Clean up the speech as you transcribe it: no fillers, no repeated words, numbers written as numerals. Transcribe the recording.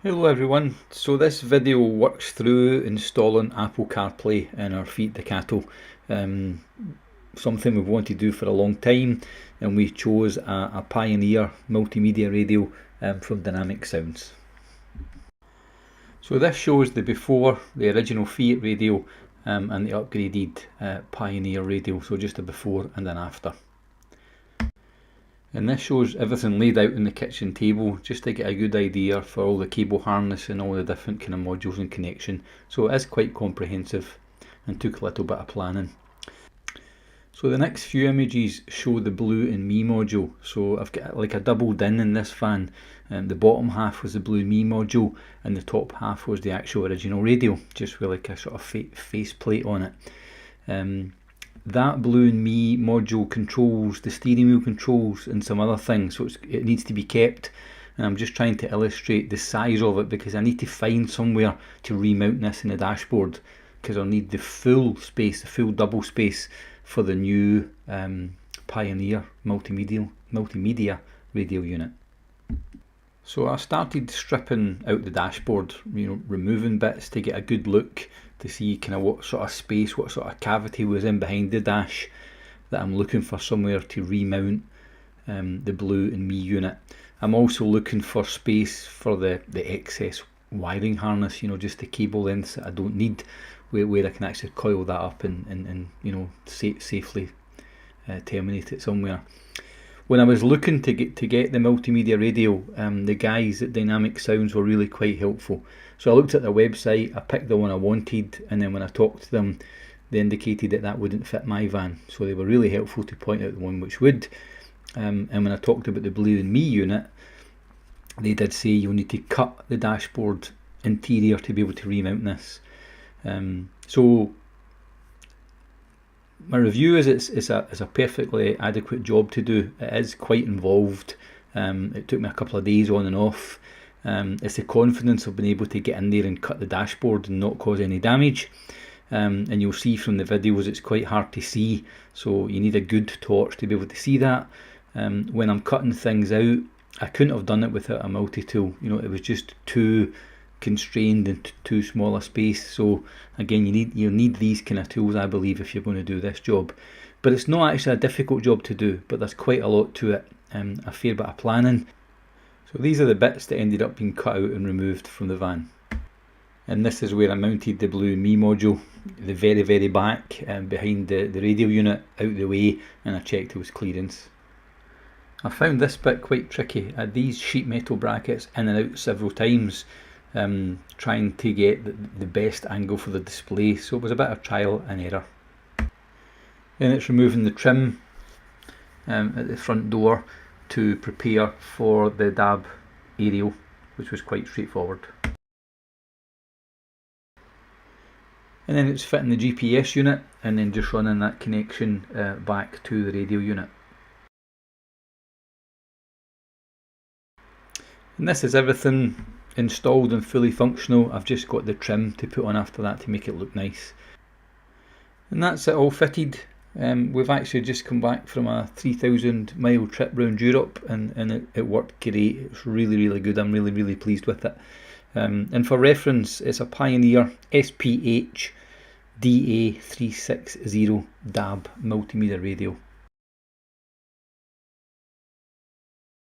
Hello everyone, so this video works through installing Apple CarPlay in our Fiat Ducato. Something we've wanted to do for a long time, and we chose a Pioneer multimedia radio from Dynamic Sounds. So this shows the before, the original Fiat radio, and the upgraded Pioneer radio, so just a before and an after. And this shows everything laid out on the kitchen table just to get a good idea for all the cable harness and all the different kind of modules and connection. So it is quite comprehensive and took a little bit of planning. So the next few images show the Blue and Me module. So I've got like a doubled in this van. The bottom half was the Blue Me module and the top half was the actual original radio, just with like a sort of face plate on it. That Blue and Me module controls the steering wheel controls and some other things, so it needs to be kept, and I'm just trying to illustrate the size of it because I need to find somewhere to remount this in the dashboard, because I'll need the full space, the full double space for the new Pioneer multimedia radio unit. So I started stripping out the dashboard, removing bits to get a good look to see kind of what sort of space, what sort of cavity was in behind the dash that I'm looking for somewhere to remount the Blue and Me unit. I'm also looking for space for the excess wiring harness, just the cable lengths that I don't need, where I can actually coil that up and safely terminate it somewhere. When I was looking to get the multimedia radio, the guys at Dynamic Sounds were really quite helpful. So I looked at their website, I picked the one I wanted, and then when I talked to them, they indicated that wouldn't fit my van. So they were really helpful to point out the one which would. And when I talked about the Blue and Me unit, they did say you'll need to cut the dashboard interior to be able to remount this. So my review is it's a perfectly adequate job to do. It is quite involved. It took me a couple of days on and off. It's the confidence of being able to get in there and cut the dashboard and not cause any damage. And you'll see from the videos it's quite hard to see, so you need a good torch to be able to see that. When I'm cutting things out, I couldn't have done it without a multi-tool. It was just too constrained and too small a space. So again, you need these kind of tools, I believe, if you're going to do this job. But it's not actually a difficult job to do, but there's quite a lot to it, a fair bit of planning. So these are the bits that ended up being cut out and removed from the van. And this is where I mounted the Blue Me module, the very back, behind the radio unit, out the way, and I checked it was clearance. I found this bit quite tricky. I had these sheet metal brackets in and out several times, trying to get the best angle for the display, so it was a bit of trial and error. Then it's removing the trim at the front door to prepare for the DAB aerial, which was quite straightforward. And then it's fitting the GPS unit and then just running that connection back to the radio unit. And this is everything installed and fully functional. I've just got the trim to put on after that to make it look nice. And that's it all fitted. We've actually just come back from a 3,000 mile trip around Europe, and it worked great. It's really good. I'm really pleased with it. And for reference, it's a Pioneer SPH-DA360DAB multimedia radio.